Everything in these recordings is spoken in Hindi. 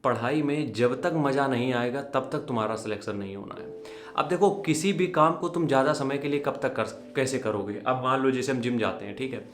पढ़ाई में जब तक मज़ा नहीं आएगा तब तक तुम्हारा सिलेक्शन नहीं होना है। अब देखो, किसी भी काम को तुम ज़्यादा समय के लिए कब तक कैसे करोगे। अब मान लो जैसे हम जिम जाते हैं, ठीक है,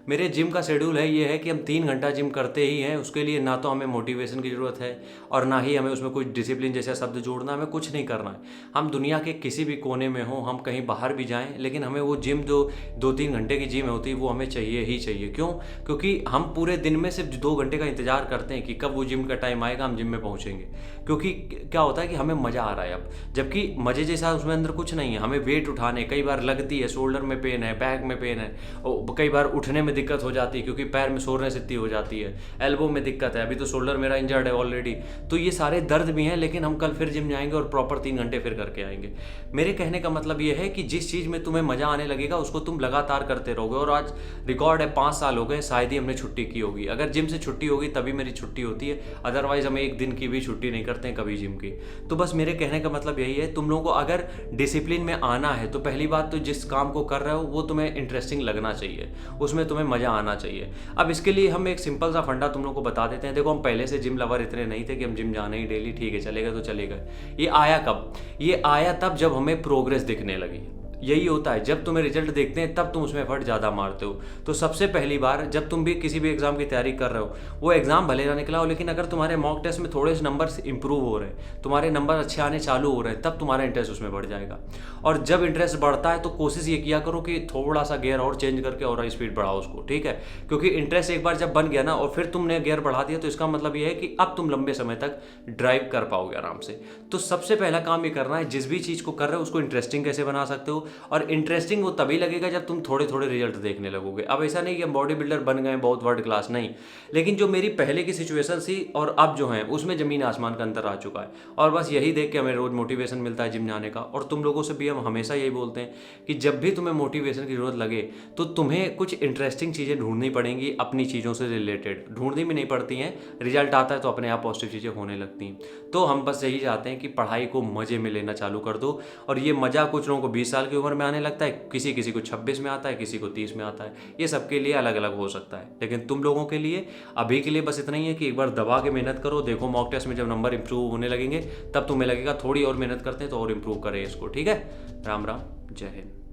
मेरे जिम का शेड्यूल है ये है कि हम 3 घंटा जिम करते ही हैं। उसके लिए ना तो हमें मोटिवेशन की ज़रूरत है और ना ही हमें उसमें कुछ डिसिप्लिन जैसा शब्द जोड़ना, हमें कुछ नहीं करना है। हम दुनिया के किसी भी कोने में हों, हम कहीं बाहर भी जाएं, लेकिन हमें वो जिम जो 2-3 घंटे की जिम होती है वो हमें चाहिए ही चाहिए। क्यों? क्योंकि हम पूरे दिन में सिर्फ 2 घंटे का इंतजार करते हैं कि कब वो जिम का टाइम आएगा, हम जिम में पहुँचेंगे। क्योंकि क्या होता है कि हमें मज़ा आ रहा है अब, जबकि मज़े जैसा उसमें अंदर कुछ नहीं है। हमें वेट उठाने कई बार लगती है, शोल्डर में पेन है, बैक में पेन है, और कई बार उठने में दिक्कत हो जाती है क्योंकि पैर में सोरनेस इतनी हो जाती है, एल्बो में दिक्कत है, अभी तो शोल्डर मेरा इंजर्ड है ऑलरेडी। तो ये सारे दर्द भी हैं, लेकिन हम कल फिर जिम जाएंगे और प्रॉपर 3 घंटे फिर करके आएंगे। मेरे कहने का मतलब ये है कि जिस चीज़ में तुम्हें मज़ा आने लगेगा उसको तुम लगातार करते रहोगे। और आज रिकॉर्ड है 5 साल हो गए, शायद ही हमने छुट्टी की होगी। अगर जिम से छुट्टी होगी तभी मेरी छुट्टी होती है, अदरवाइज हम एक दिन की भी छुट्टी नहीं करते हैं कभी जिम की। तो बस मेरे कहने का मतलब यही है, तुम लोगों को अगर डिसिप्लिन में आना है तो पहली बात तो जिस काम को कर रहे हो वो तुम्हें इंटरेस्टिंग लगना चाहिए, उसमें तुम्हें मज़ा आना चाहिए। अब इसके लिए हम एक सिंपल सा फंडा तुम लोगों को बता देते हैं। देखो, हम पहले से जिम लवर इतने नहीं थे कि हम जिम जाना ही डेली, ठीक है चलेगा तो चलेगा। ये आया कब? ये आया तब जब हमें प्रोग्रेस दिखने लगी। यही होता है, जब तुम्हें रिजल्ट देखते हैं तब तुम उसमें एफर्ट ज़्यादा मारते हो। तो सबसे पहली बार जब तुम भी किसी भी एग्जाम की तैयारी कर रहे हो, वो एग्जाम भले ना निकला हो, लेकिन अगर तुम्हारे मॉक टेस्ट में थोड़े से नंबर इंप्रूव हो रहे हैं, तुम्हारे नंबर अच्छे आने चालू हो रहे हैं, तब तुम्हारा इंटरेस्ट उसमें बढ़ जाएगा। और जब इंटरेस्ट बढ़ता है तो कोशिश ये किया करो कि थोड़ा सा गियर और चेंज करके और स्पीड बढ़ाओ उसको, ठीक है। क्योंकि इंटरेस्ट एक बार जब बन गया ना और फिर तुमने गियर बढ़ा दिया तो इसका मतलब ये है कि अब तुम लंबे समय तक ड्राइव कर पाओगे आराम से। तो सबसे पहला काम ये करना है, जिस भी चीज़ को कर रहे हो उसको इंटरेस्टिंग कैसे बना सकते हो। और इंटरेस्टिंग वो तभी लगेगा जब तुम थोड़े थोड़े रिजल्ट देखने लगोगे। अब ऐसा नहीं कि हम बॉडी बिल्डर बन गए बहुत वर्ल्ड क्लास, नहीं, लेकिन जो मेरी पहले की सिचुएशन थी और अब जो है उसमें ज़मीन आसमान का अंतर आ चुका है। और बस यही देख के हमें रोज़ मोटिवेशन मिलता है जिम जाने का। और तुम लोगों से भी हम हमेशा यही बोलते हैं कि जब भी तुम्हें मोटिवेशन की ज़रूरत लगे तो तुम्हें कुछ इंटरेस्टिंग चीज़ें ढूंढनी पड़ेंगी, अपनी चीज़ों से रिलेटेड। ढूंढनी भी नहीं पड़ती हैं, रिजल्ट आता है तो अपने आप पॉजिटिव चीज़ें होने लगती हैं। तो हम बस यही चाहते हैं कि पढ़ाई को मज़े में लेना चालू कर दो। और ये मज़ा कुछ लोगों को 20 साल की उम्र में आने लगता है, किसी किसी को 26 में आता है, किसी को 30 में आता है। ये सबके लिए अलग अलग हो सकता है, लेकिन तुम लोगों के लिए अभी के लिए बस इतना ही है कि एक बार दबा के मेहनत करो। देखो, मॉक टेस्ट में जब नंबर इंप्रूव होने लगेंगे तब तुम्हें लगेगा थोड़ी और मेहनत करते हैं तो और इंप्रूव करें इसको, ठीक है। राम राम, जय हिंद।